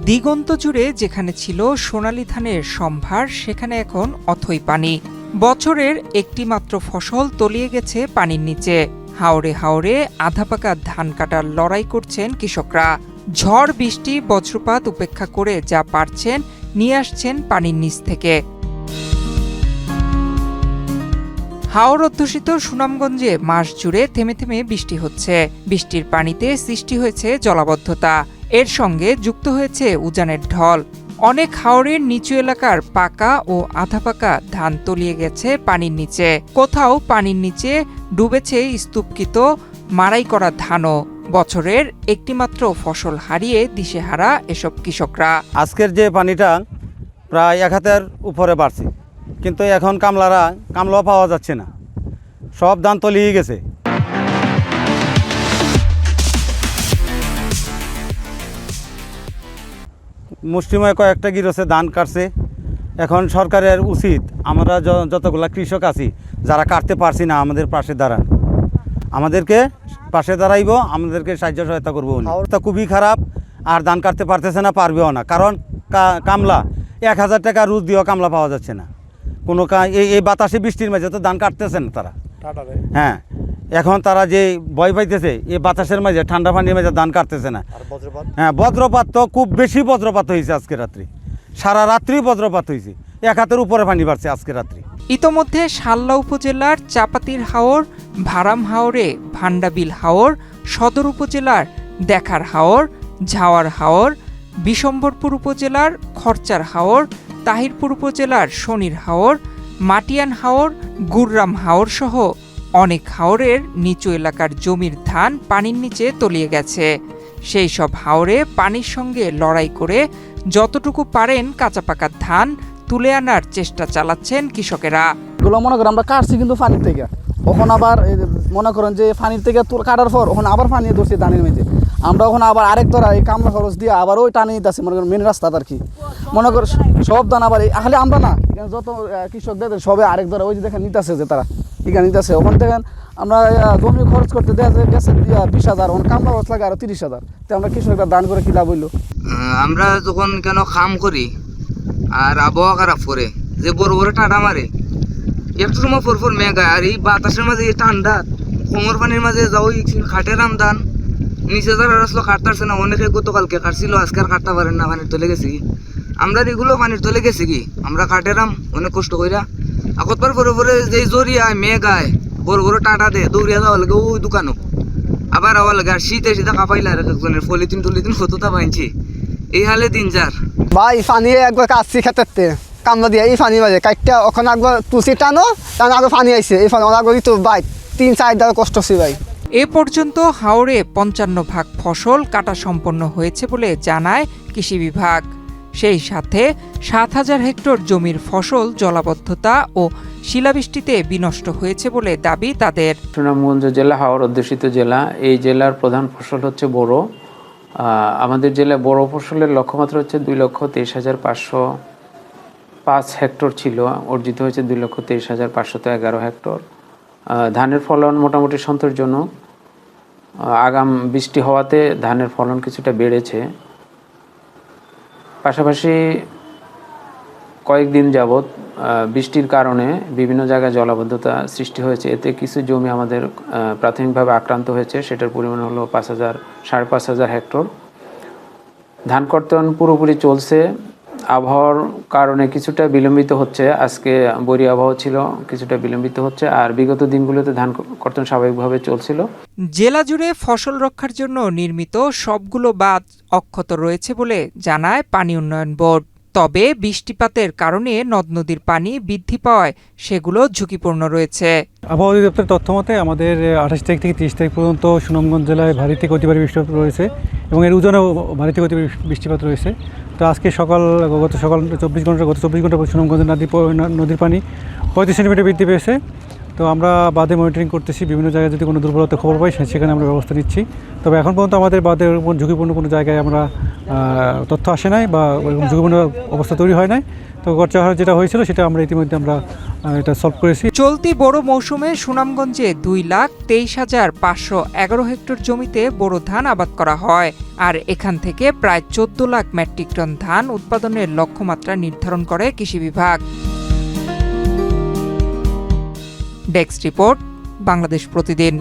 দিগন্ত জুড়ে যেখানে ছিল সোনালী ধানের সম্ভার, সেখানে এখন অথই পানি। বছরের একটি মাত্র ফসল তলিয়ে গেছে পানির নিচে। হাওরে হাওরে আধাপাকা ধান কাটার লড়াই করছেন কৃষকরা। ঝড় বৃষ্টি বজ্রপাত উপেক্ষা করে যা পারছেন নিয়ে আসছেন পানির নিচ থেকে। হাওর অধ্যুষিত সুনামগঞ্জে মাস জুড়ে থেমে থেমে বৃষ্টি হচ্ছে। বৃষ্টির পানিতে সৃষ্টি হয়েছে জলাবদ্ধতা, এর সঙ্গে যুক্ত হয়েছে উজানের ঢল। অনেক হাওরের নিচু এলাকার পাকা ও আধা পাকা ধান তলিয়ে গেছে পানির নিচে। কোথাও পানির নিচে ডুবেছে স্তূপকৃত মাড়াই করা ধানও। বছরের একটিমাত্র ফসল হারিয়ে দিশেহারা এসব কৃষকরা। আজকের যে পানিটা প্রায় 1 হাতের উপরে বাড়ছে, কিন্তু এখন কামলাও পাওয়া যাচ্ছে না, সব ধান তলিয়ে গেছে। মুষ্টিময় কয়েকটা গিরসে ধান কাটছে। এখন সরকারের উচিত আমরা যতগুলা কৃষক আছি যারা কাটতে পারছি না, আমাদের পাশে দাঁড়ান, আমাদেরকে পাশে দাঁড়াইব, আমাদেরকে সাহায্য সহায়তা করবো। অবস্থা খুবই খারাপ, আর ধান কাটতে পারতেছে না, পারবেও না, কারণ কামলা 1000 টাকা রোজ দিয়েও কামলা পাওয়া যাচ্ছে না। কোনো এই বাতাসে বৃষ্টির মাঝে তো ধান কাটতেছে না তারা। হ্যাঁ, এখন তারা যে ভয় পাইতেছে এই বাতাসের মাঝে, ঠান্ডা পানির মাঝে ধান কাটতেছে না। হ্যাঁ, বজ্রপাত তো খুব বেশি বজ্রপাত হয়েছে আজকে রাত্রি, সারা রাত্রি বজ্রপাত হয়েছে, 1 হাতের উপরে পানি বাড়ছে আজকে রাত্রি। ইতোমধ্যে শাল্লা উপজেলার চাপাতির হাওর, ভারাম হাওরে ভান্ডাবিল হাওর, সদর উপজেলার দেখার হাওর, ঝাওয়ার হাওর, বিশম্বরপুর উপজেলার খরচার হাওর, তাহিরপুর উপজেলার শনির হাওর, মাটিয়ান হাওর, গুররাম হাওর সহ অনেক হাওরের নিচু এলাকার জমির ধান পানির নিচে তলিয়ে গেছে। সেই সব হাওরে পানির সঙ্গে লড়াই করে যতটুকু পারেন কাঁচা পাকা ধান তুলে আনার চেষ্টা চালাচ্ছেন কৃষকেরা। এগুলো মনে করেন আমরা কাটছি কিন্তু পানির থেকে, ওখন আবার মনে করেন যে পানির থেকে কাটার পর ওখানে আবার পানি ধরছি ধানের মেঝে। আমরা ওখানে আবার আরেক ধরা এই কামলা খরচ দিয়ে আবার ওই টানে নিতেছি, মনে করেন মেন রাস্তাটা আর কি। মনে করেন সব ধান আবার খালি আমরা না, যত কৃষকদের সবে আরেক ধরা ওই যে দেখেন নিতেছে, যে তারা এখানে নিতেছে। ওখান থেকে আমরা জমি খরচ করতে দেওয়া গেছে 20,000, ওখানে কামলা খরচ লাগে আরো 30,000। তো আমরা কৃষকরা দান করে কি লাভ হইলো? আমরা যখন কেন খাম করি আর আবহাওয়া খারাপ করে যে বড় বড় টাটা মারে, একটু সময় পরপর মেঘায়, আর এই বাতাসের মাঝে ঠান্ডা কোমর পানির মাঝে যাও খাটের আমদান নিচে যারা আসলো কাটতেছে না। অনেকে গতকালকে কাটছিল, আজকে আর কাটতে পারেন না, পানির তলে গেছে কি। আমরা এগুলো পানির তলে গেছি কি, আমরা কাটেরাম অনেক কষ্ট কইরা আগতবার পরে পরে যে জরিয়ায় মেঘায় বড় বড় টাটা দে দৌড়িয়া যাওয়া লাগে ওই দোকানও, আবার আওয়া লাগে। আর শীতে কাঁপাইলে আর একজনের পলিথিন টলিথিন হতোটা পাইছি, এই হালে দিন যার। ভাই পানি একবার কাটছি খেতে কামলা দিয়ে, এই পানি বাজে কাটটা ওখানে একবার তুলসি টানো, টানো আগে পানি আইছে, এই পানি আগে তো ভাই 3-4 দিন কষ্ট হচ্ছে ভাই। এ পর্যন্ত হাওরে 55 ভাগ ফসল কাটা সম্পন্ন হয়েছে বলে জানায় কৃষি বিভাগ। সেই সাথে 7,000 হেক্টর জমির ফসল জলাবদ্ধতা ও শিলাবৃষ্টিতে বিনষ্ট হয়েছে বলে দাবি তাদের। সুনামগঞ্জ জেলা হাওর অধ্যুষিত জেলা, এই জেলার প্রধান ফসল হচ্ছে বোরো। আমাদের জেলায় বড় ফসলের লক্ষ্যমাত্রা হচ্ছে 2,23,505 হেক্টর ছিল, অর্জিত হয়েছে 2,23,511 হেক্টর। ধানের ফলন মোটামুটি সন্তোষজনক, আগাম বৃষ্টি হওয়াতে ধানের ফলন কিছুটা বেড়েছে। পাশাপাশি কয়েকদিন যাবৎ বৃষ্টির কারণে বিভিন্ন জায়গায় জলাবদ্ধতা সৃষ্টি হয়েছে, এতে কিছু জমি আমাদের প্রাথমিকভাবে আক্রান্ত হয়েছে, সেটার পরিমাণ হলো 5,000-5,500 হেক্টর। ধান কর্তন পুরোপুরি চলছে, আবহাওয়ার কারণে কিছুটা বিলম্বিত হচ্ছে, আজকে বরি আবহাওয়া ছিল, কিছুটা বিলম্বিত হচ্ছে, আর বিগত দিনগুলোতে ধান কর্তন স্বাভাবিকভাবে চলছিল। জেলা জুড়ে ফসল রক্ষার জন্য নির্মিত সবগুলো বাঁধ অক্ষত রয়েছে বলে জানায় পানি উন্নয়ন বোর্ড। তবে বৃষ্টিপাতের কারণে নদ নদীর পানি বৃদ্ধি পাওয়ায় সেগুলো ঝুঁকিপূর্ণ রয়েছে। আবহাওয়া অধিদপ্তরের তথ্য মতে আমাদের 28 তারিখ থেকে 30 তারিখ পর্যন্ত সুনামগঞ্জ জেলায় ভারী থেকে অতি ভারী বৃষ্টিপাত রয়েছে এবং এর উজানেও ভারী থেকে অতি বৃষ্টিপাত রয়েছে। তো আজকে গত সকাল 24 ঘন্টা সুনামগঞ্জ নদীর পানি 35 সেন্টিমিটার বৃদ্ধি পেয়েছে। তো আমরা বাঁধে মনিটরিং করতেছি, বিভিন্ন জায়গায় যদি কোনো দুর্বলতা খবর পাই সেখানে আমরা ব্যবস্থা নিচ্ছি। তবে এখন পর্যন্ত আমাদের বাঁধের উপর ঝুঁকিপূর্ণ কোনো জায়গায় আমরা তথ্য আসে নাই বা ওইরকম ঝুঁকিপূর্ণ অবস্থা তৈরি হয় নাই। তো গড়চা হার যেটা হয়েছিল সেটা আমরা ইতিমধ্যে এটা সলভ করেছি। চলতি বোরো মৌসুমে সুনামগঞ্জে 2,23,511 হেক্টর জমিতে বোরো ধান আবাদ করা হয়, আর এখান থেকে প্রায় 14 লাখ মেট্রিক টন ধান উৎপাদনের লক্ষ্যমাত্রা নির্ধারণ করে কৃষি বিভাগ। ডেস্ক রিপোর্ট, বাংলাদেশ প্রতিদিন।